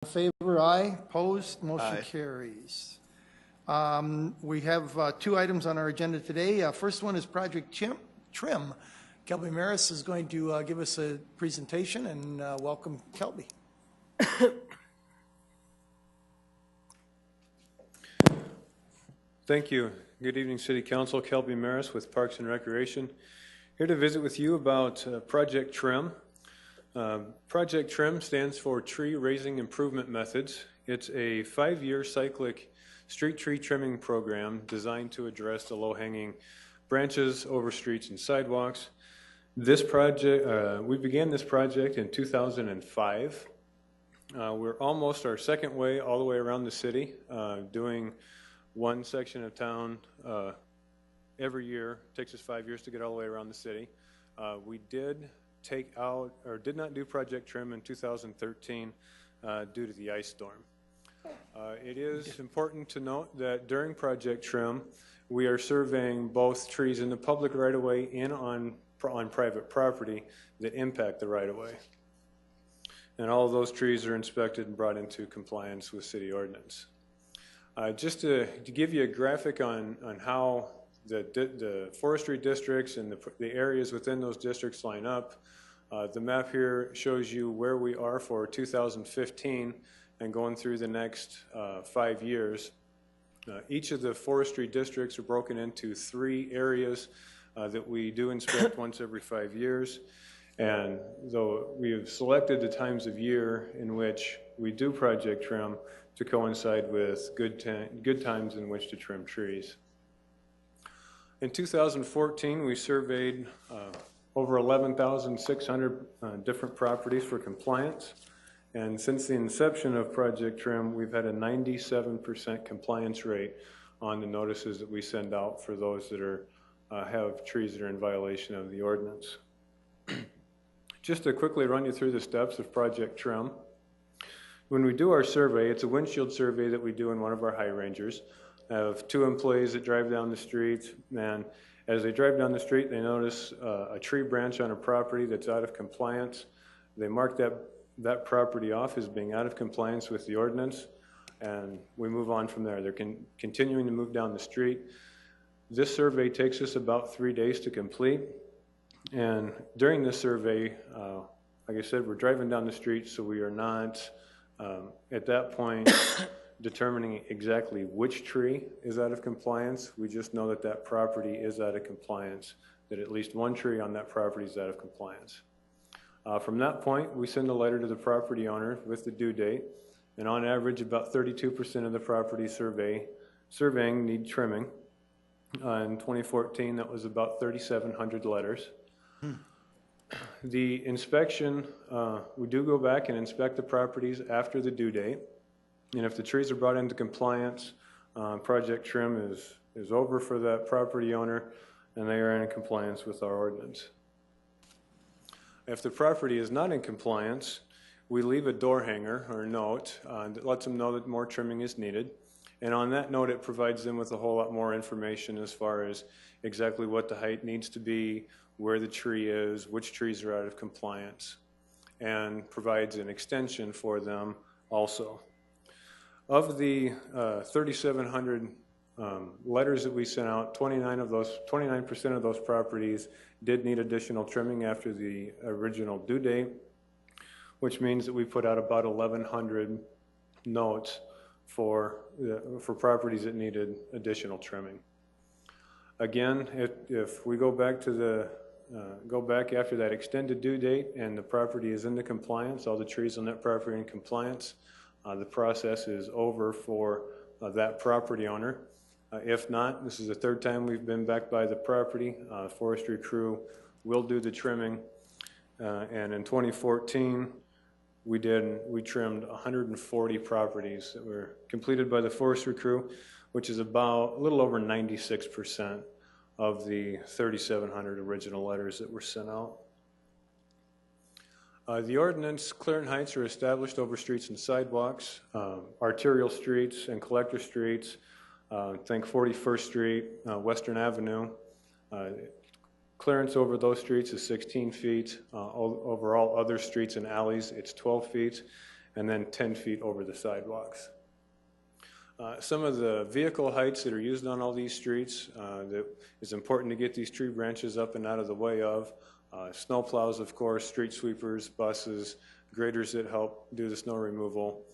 In favor, aye. Opposed, motion Aye. carries. We have two items on our agenda today. First one is Project Trim. Kelby Maris is going to give us a presentation, and welcome, Kelby. Thank you. Good evening, City Council. Kelby Maris with Parks and Recreation. Here to visit with you about Project Trim. Project Trim stands for Tree Raising Improvement Methods. It's a 5-year cyclic street tree trimming program designed to address the low-hanging branches over streets and sidewalks. This project, we began this project in 2005. We're almost our second way all the way around the city, doing one section of town every year. It takes us 5 years to get all the way around the city. We did not do Project Trim in 2013 due to the ice storm. It is important to note that during Project Trim, we are surveying both trees in the public right-of-way and on private property that impact the right-of-way. And all of those trees are inspected and brought into compliance with city ordinance. Just to give you a graphic on how the forestry districts and the areas within those districts line up, the map here shows you where we are for 2015 and going through the next 5 years. Each of the forestry districts are broken into 3 areas that we do inspect once every 5 years. And though we have selected the times of year in which we do Project Trim to coincide with good times in which to trim trees. In 2014, we surveyed over 11,600 different properties for compliance. And since the inception of Project Trim, we've had a 97% compliance rate on the notices that we send out for those that have trees that are in violation of the ordinance. Just to quickly run you through the steps of Project Trim. When we do our survey, it's a windshield survey that we do in one of our high rangers. I have 2 employees that drive down the street, and as they drive down the street, they notice a tree branch on a property that's out of compliance. They mark that property off as being out of compliance with the ordinance, and we move on from there. They're continuing to move down the street. This survey takes us about 3 days to complete, and during this survey, like I said, we're driving down the street, so we are not at that point determining exactly which tree is out of compliance. We just know that that property is out of compliance, that at least one tree on that property is out of compliance. From that point, we send a letter to the property owner with the due date, and on average, about 32% of the property surveying need trimming. In 2014, that was about 3,700 letters. The inspection, we do go back and inspect the properties after the due date. And if the trees are brought into compliance, Project Trim is over for that property owner, and they are in compliance with our ordinance. If the property is not in compliance, we leave a door hanger or a note that lets them know that more trimming is needed. And on that note, it provides them with a whole lot more information as far as exactly what the height needs to be, where the tree is, which trees are out of compliance, and provides an extension for them also. Of the 3,700 letters that we sent out, 29% of those properties did need additional trimming after the original due date, which means that we put out about 1,100 notes for properties that needed additional trimming. Again, if we go back after that extended due date and the property is in the compliance, all the trees on that property are in compliance, the process is over for that property owner. If not, this is the 3rd time we've been back by the property. Forestry crew will do the trimming. And in 2014, we trimmed 140 properties that were completed by the forestry crew, which is about a little over 96% of the 3,700 original letters that were sent out. The ordinance clearing heights are established over streets and sidewalks, arterial streets and collector streets. Think 41st Street, Western Avenue. Clearance over those streets is 16 feet. Over all other streets and alleys, it's 12 feet. and then 10 feet over the sidewalks. Some of the vehicle heights that are used on all these streets that is important to get these tree branches up and out of the way of. Snow plows, of course, street sweepers, buses, graders that help do the snow removal,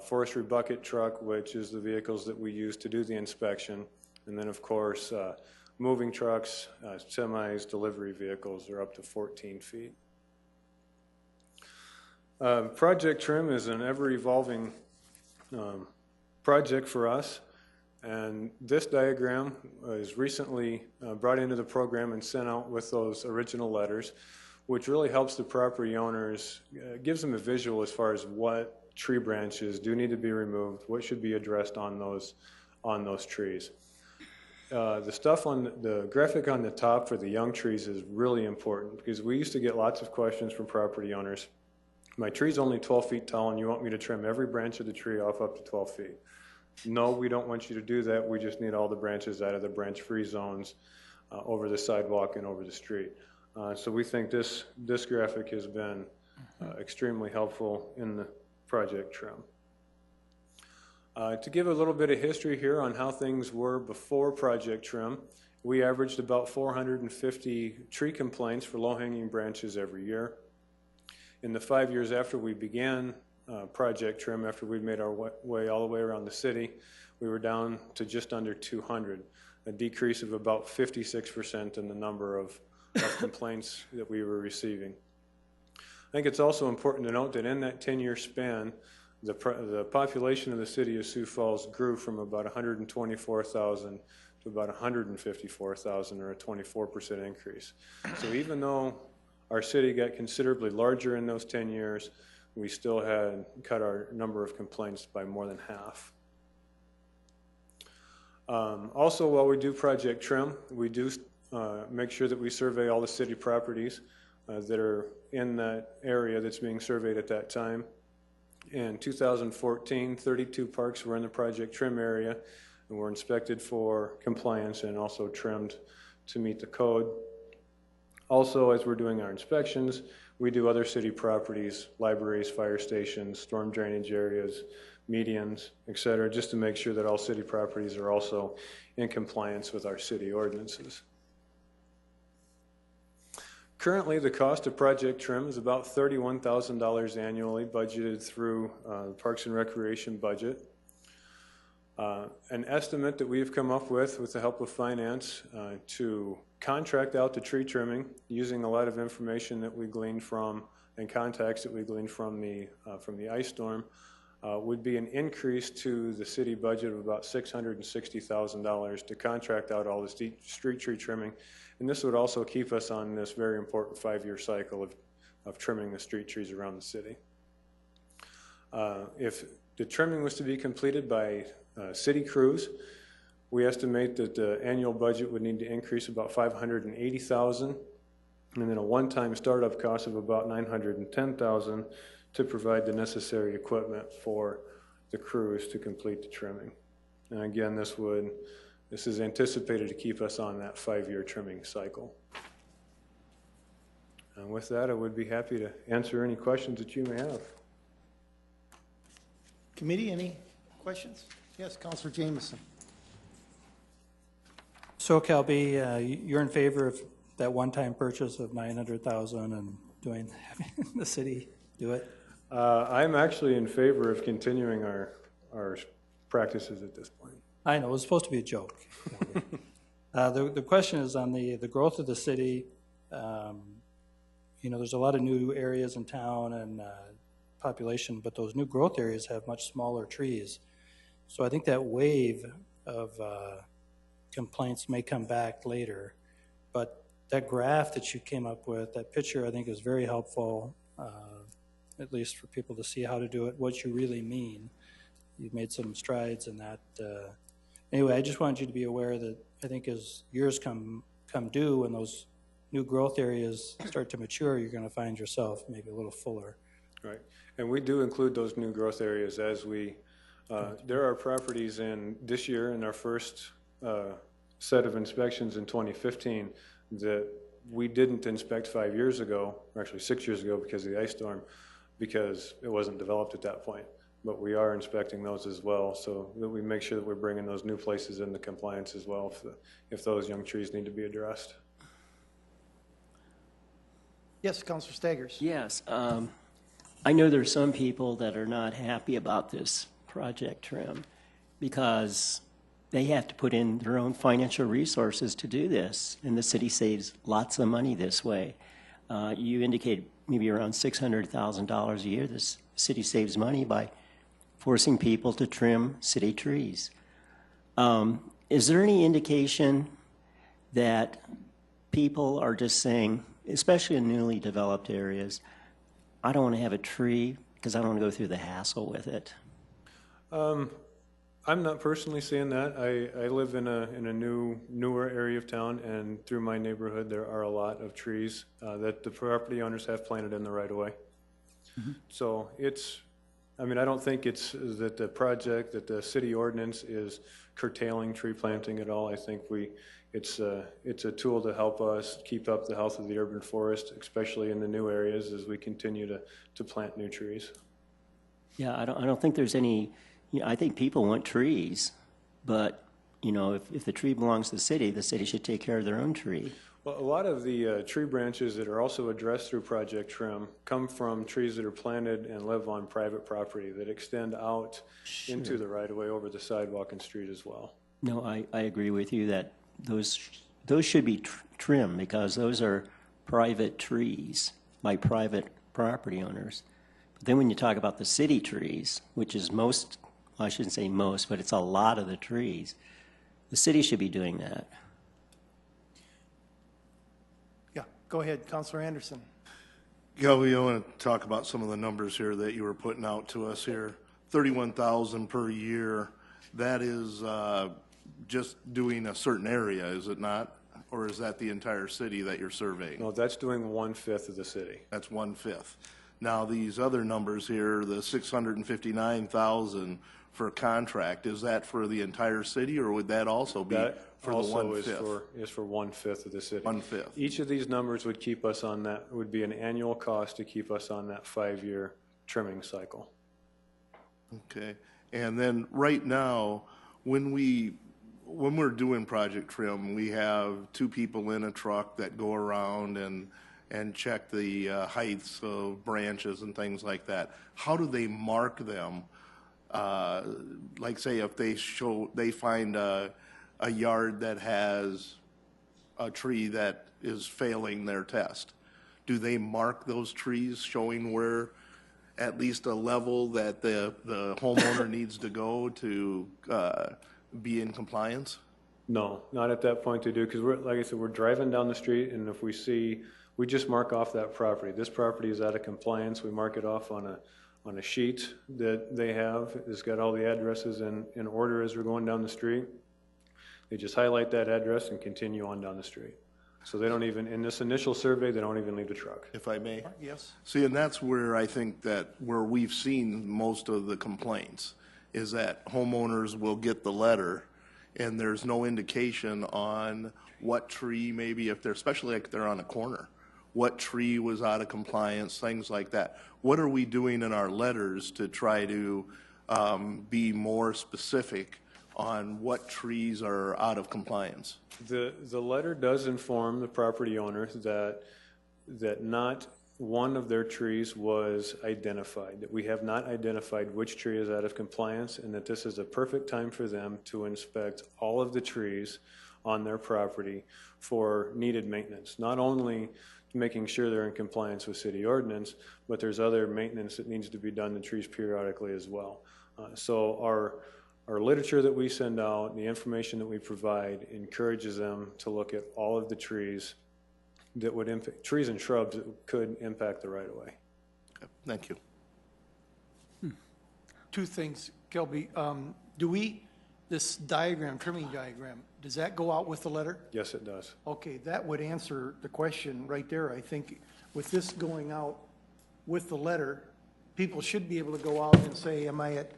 forestry bucket truck, which is the vehicles that we use to do the inspection, and then of course moving trucks, semis, delivery vehicles are up to 14 feet. Project Trim is an ever-evolving project for us, and this diagram was recently brought into the program and sent out with those original letters, which really helps the property owners, gives them a visual as far as what tree branches do need to be removed, what should be addressed on those trees. The stuff on the graphic on the top for the young trees is really important because we used to get lots of questions from property owners. My tree's only 12 feet tall and you want me to trim every branch of the tree off up to 12 feet. No, we don't want you to do that. We just need all the branches out of the branch-free zones over the sidewalk and over the street. So we think this graphic has been extremely helpful in the Project Trim. To give a little bit of history here on how things were before Project Trim, we averaged about 450 tree complaints for low-hanging branches every year. In the 5 years after we began Project Trim, after we'd made our way all the way around the city, we were down to just under 200, a decrease of about 56% in the number of complaints that we were receiving. I think it's also important to note that in that 10-year span, the population of the city of Sioux Falls grew from about 124,000 to about 154,000, or a 24% increase. So even though our city got considerably larger in those 10 years, we still had cut our number of complaints by more than half. Also, while we do Project Trim, we do make sure that we survey all the city properties that are in that area that's being surveyed at that time. In 2014, 32 parks were in the Project Trim area and were inspected for compliance and also trimmed to meet the code. Also, as we're doing our inspections, we do other city properties, libraries, fire stations, storm drainage areas, medians, etc., just to make sure that all city properties are also in compliance with our city ordinances. Currently, the cost of Project Trim is about $31,000 annually, budgeted through the Parks and Recreation budget. An estimate that we have come up with the help of finance, to contract out the tree trimming using a lot of information that we gleaned from and contacts that we gleaned from the ice storm, would be an increase to the city budget of about $660,000 to contract out all the street tree trimming. And this would also keep us on this very important 5-year cycle of trimming the street trees around the city. If the trimming was to be completed by city crews, we estimate that the annual budget would need to increase about $580,000, and then a one-time startup cost of about $910,000 to provide the necessary equipment for the crews to complete the trimming. And again, this is anticipated to keep us on that 5-year trimming cycle. And with that, I would be happy to answer any questions that you may have. Committee, any questions? Yes, Councilor Jameson. So, Calby, you're in favor of that one-time purchase of $900,000 and having the city do it? I'm actually in favor of continuing our practices at this point. I know, it was supposed to be a joke. The question is on the growth of the city. You know, there's a lot of new areas in town and population, but those new growth areas have much smaller trees. So I think that wave of complaints may come back later, but that graph that you came up with, that picture, I think is very helpful, at least for people to see how to do it, what you really mean. You've made some strides in that. Anyway, I just wanted you to be aware that I think as years come due and those new growth areas start to mature, you're going to find yourself maybe a little fuller. Right, and we do include those new growth areas as we, there are properties in this year in our first set of inspections in 2015 that we didn't inspect 5 years ago, or actually 6 years ago because of the ice storm, because it wasn't developed at that point. But we are inspecting those as well, so that we make sure that we're bringing those new places into compliance as well if those young trees need to be addressed. Yes, Councilor Staggers. Yes, I know there's some people that are not happy about this project trim because they have to put in their own financial resources to do this, and the city saves lots of money this way. You indicate maybe around $600,000 a year. This city saves money by forcing people to trim city trees. Is there any indication that people are just saying, especially in newly developed areas, I don't want to have a tree because I don't want to go through the hassle with it? I'm not personally seeing that. I live in a newer area of town, and through my neighborhood there are a lot of trees that the property owners have planted in the right of way. Mm-hmm. So I don't think it's that the city ordinance is curtailing tree planting at all. I think it's a tool to help us keep up the health of the urban forest, especially in the new areas as we continue to plant new trees. Yeah, I don't think there's any. I think people want trees, but if the tree belongs to the city should take care of their own tree. Well, a lot of the tree branches that are also addressed through Project Trim come from trees that are planted and live on private property that extend out into the right-of-way over the sidewalk and street as well. No, I agree with you that those should be trimmed because those are private trees by private property owners. But then when you talk about the city trees, which is most, I shouldn't say most, but it's a lot of the trees, the city should be doing that. Yeah, go ahead, Councilor Anderson. Kelby, I want to talk about some of the numbers here that you were putting out to us here. 31,000 per year. That is just doing a certain area, is it not? Or is that the entire city that you're surveying? No, that's doing 1/5 of the city. That's 1/5. Now, these other numbers here, the 659,000 for a contract, is that for the entire city, or would that also be for the 1/5? That also is for 1/5 of the city. 1/5. Each of these numbers would keep us on that, would be an annual cost to keep us on that 5-year trimming cycle. Okay. And then right now, when we're doing Project Trim, we have 2 people in a truck that go around and check the heights of branches and things like that. How do they mark them? Like say if they find a yard that has a tree that is failing their test, do they mark those trees showing where at least a level that the homeowner needs to go to be in compliance? No, not at that point to do, because like I said, we're driving down the street, and if we see, we just mark off that property. This property is out of compliance. We mark it off on a sheet that they have. It's got all the addresses in order as we're going down the street. They just highlight that address and continue on down the street. So they don't even, in this initial survey, they don't even leave the truck. If I may? Yes. See, and that's where I think where we've seen most of the complaints is that homeowners will get the letter and there's no indication on what tree, maybe if they're, especially like they're on a corner, what tree was out of compliance, things like that. What are we doing in our letters to try to be more specific on what trees are out of compliance? The letter does inform the property owner that not one of their trees was identified, that we have not identified which tree is out of compliance, and that this is a perfect time for them to inspect all of the trees on their property for needed maintenance. Not only making sure they're in compliance with city ordinance, but there's other maintenance that needs to be done to trees periodically as well. So our literature that we send out and the information that we provide encourages them to look at all of the trees that would impact, trees and shrubs that could impact the right of way. Okay, thank you. 2 things, Kelby. This diagram, trimming diagram, does that go out with the letter? Yes, it does. Okay, that would answer the question right there. I think with this going out with the letter, people should be able to go out and say, am I at,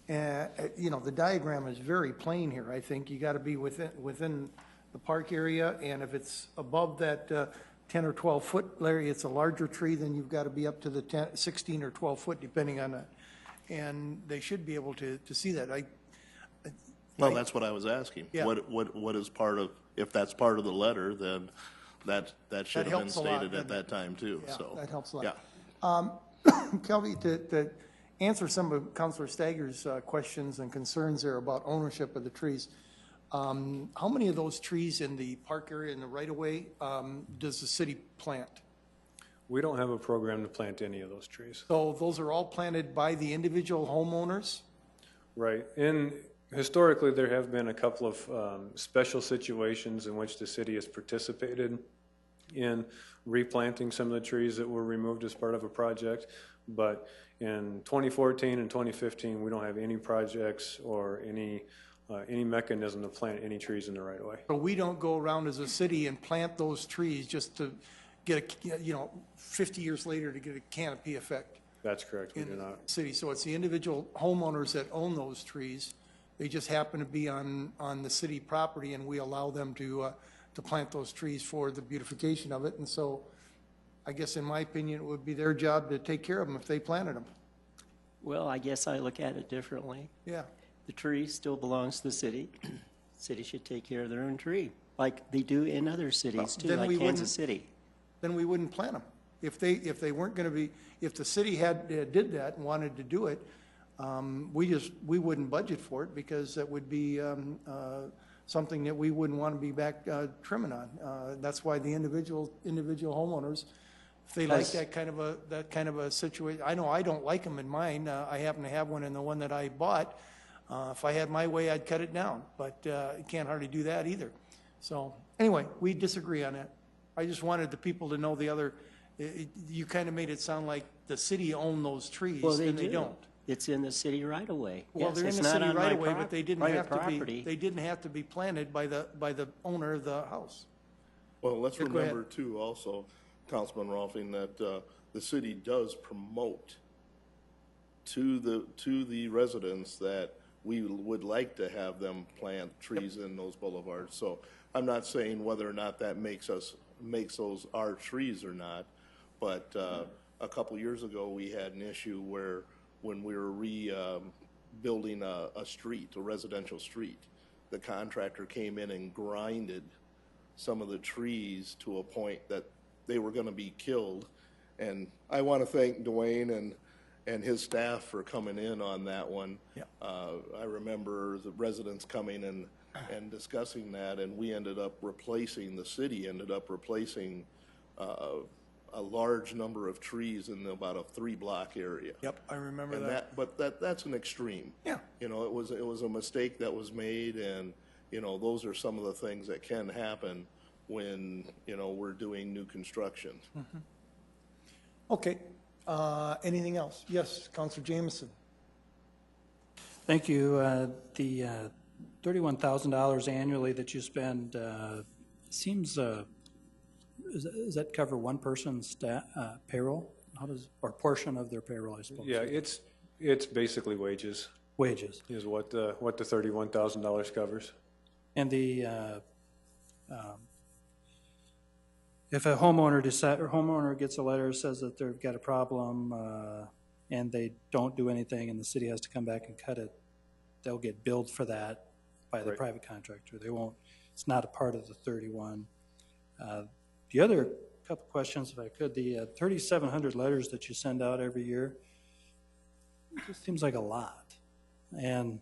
the diagram is very plain here. I think you got to be within the park area, and if it's above that 10 or 12 foot, Larry, it's a larger tree, then you've got to be up to the 10, 16 or 12 foot, depending on that. And they should be able to see that. Well, that's what I was asking. Yeah. What is part of, if that's part of the letter, then that should have been helps a lot, stated at doesn't that time too, Yeah, so. that helps a lot. Yeah. Kelby, to answer some of Councilor Staggers' questions and concerns there about ownership of the trees, how many of those trees in the park area in the right-of-way does the city plant? We don't have a program to plant any of those trees. So those are all planted by the individual homeowners? Right. And historically, there have been a couple of special situations in which the city has participated in replanting some of the trees that were removed as part of a project. But in 2014 and 2015, we don't have any projects or any mechanism to plant any trees in the right of way. But we don't go around as a city and plant those trees just to get a, 50 years later to get a canopy effect That's correct. We in do the not. city. So it's the individual homeowners that own those trees. They just happen to be on the city property, and we allow them to plant those trees for the beautification of it. And so I guess in my opinion, it would be their job to take care of them if they planted them. Well, I guess I look at it differently. Yeah. The tree still belongs to the city. City should take care of their own tree, like they do in other cities too, then we like wouldn't- Kansas City. Then we wouldn't plant them. If they weren't going to be, if the city did that and wanted to do it, we wouldn't budget for it because that would be something that we wouldn't want to be back trimming on. That's why the individual homeowners, if they like that kind of a situation, I know I don't like them in mine. I happen to have one in the one that I bought. If I had my way, I'd cut it down, but you can't hardly do that either. So anyway, we disagree on that. I just wanted the people to know the other. You kind of made it sound like the city owned those trees, Well, they and they do. don't. It's in the city right away. Well, Yes, they're in it's the not city on my right away, but they didn't private have to be. property. They didn't have to be planted by the owner of the house. Well, let's Yeah, go ahead. remember too also, Councilman Rolfing, that the city does promote to the residents that we would like to have them plant trees in those boulevards. So I'm not saying whether or not that makes those our trees or not, but a couple years ago we had an issue where when we were building a street, a residential street, the contractor came in and grinded some of the trees to a point that they were going to be killed. And I want to thank Dwayne and his staff for coming in on that one. Yeah. I remember the residents coming and discussing that, and we ended up replacing, the city ended up replacing a large number of trees in about a 3-block area. Yep, I remember And that. but that's an extreme. Yeah. You know, it was a mistake that was made, and, you know, those are some of the things that can happen when, you know, we're doing new construction. Okay. Anything else? Yes, Councilor Jameson. Thank you. The $31,000 annually that you spend seems, does that cover one person's payroll? Or portion of their payroll, I suppose? Yeah, it's basically wages Wages. is what the $31,000 covers. And if a homeowner gets a letter, says that they've got a problem, and they don't do anything and the city has to come back and cut it, they'll get billed for that by the Right. private contractor. They won't, it's not a part of the 31. The other couple questions, if I could, the 3,700 letters that you send out every year, it just seems like a lot. And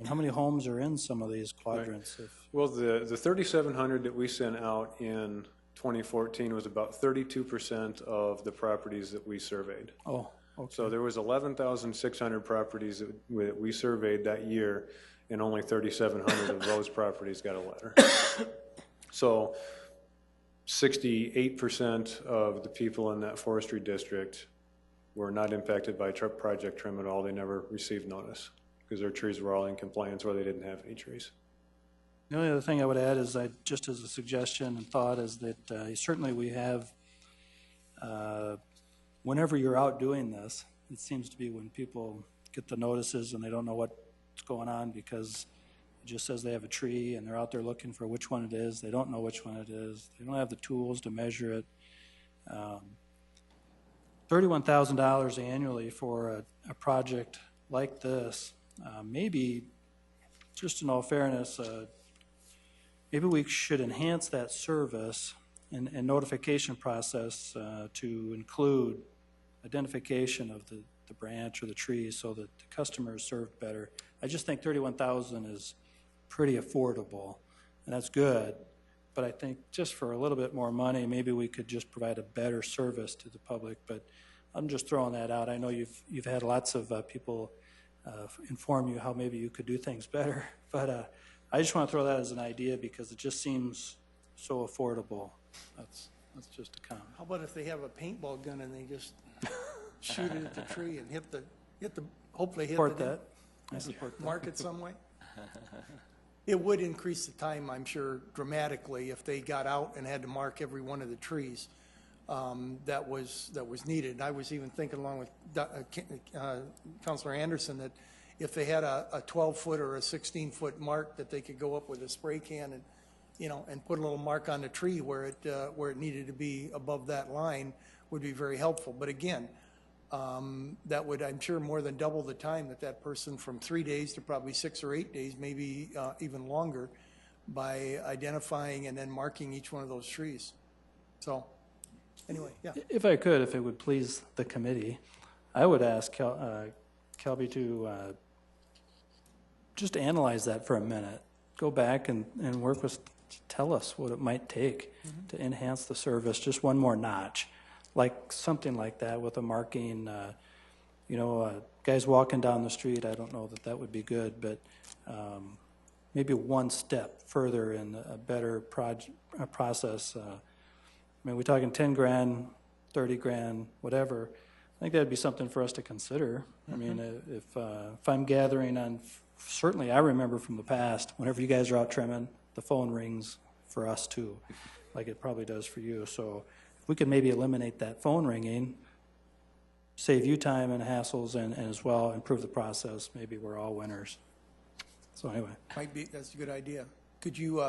how many homes are in some of these quadrants? Well, the 3,700 that we sent out in 2014 was about 32% of the properties that we surveyed. Oh, okay. So there was 11,600 properties that we surveyed that year, and only 3,700 of those properties got a letter. So 68% of the people in that forestry district were not impacted by project trim at all. They never received notice because their trees were all in compliance or they didn't have any trees. The only other thing I would add is just as a suggestion and thought is that certainly we have, whenever you're out doing this, it seems to be when people get the notices and they don't know what's going on because It just says they have a tree and they're out there looking for which one it is. They don't know which one it is. They don't have the tools to measure it. $31,000 annually for a project like this, maybe, just in all fairness, maybe we should enhance that service and notification process to include identification of the branch or the tree so that the customer is served better. I just think $31,000 is pretty affordable, and that's good. But I think just for a little bit more money, maybe we could just provide a better service to the public. But I'm just throwing that out. I know you've had lots of people inform you how maybe you could do things better. But I just want to throw that as an idea because it just seems so affordable. That's just a comment. How about if they have a paintball gun and they just shoot it at the tree and hopefully hit Support the that. I support that. mark it some way? It would increase the time, I'm sure, dramatically if they got out and had to mark every one of the trees that was needed. And I was even thinking along with Councilor Anderson that if they had a 12-foot or a 16-foot mark that they could go up with a spray can and, and put a little mark on the tree where it needed to be above that line would be very helpful. But again, that would, I'm sure, more than double the time that person from 3 days to probably 6 or 8 days, maybe even longer, by identifying and then marking each one of those trees. So, anyway, yeah. If I could, if it would please the committee, I would ask Kelby to just analyze that for a minute. Go back and work with, tell us what it might take to enhance the service just one more notch. Like something like that with a marking, guys walking down the street, I don't know that would be good, but maybe one step further in a better process. I mean, we're talking 10 grand, 30 grand, whatever. I think that'd be something for us to consider. I mean, if I'm gathering on, certainly I remember from the past, whenever you guys are out trimming, the phone rings for us too, like it probably does for you. So if we could maybe eliminate that phone ringing, save you time and hassles, and as well improve the process, maybe we're all winners. So anyway. That's a good idea. Could you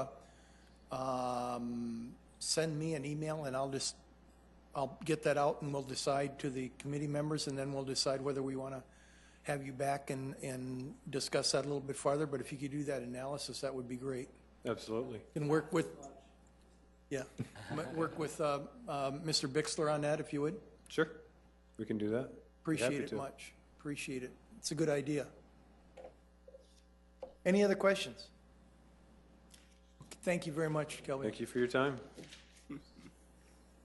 send me an email and I'll get that out and we'll decide to the committee members, and then we'll decide whether we want to have you back and discuss that a little bit farther. But if you could do that analysis, that would be great. Absolutely. And work with Mr. Bixler on that, if you would. Sure. We can do that. Appreciate it much. Appreciate it. It's a good idea. Any other questions? Thank you very much, Kelby. Thank you for your time.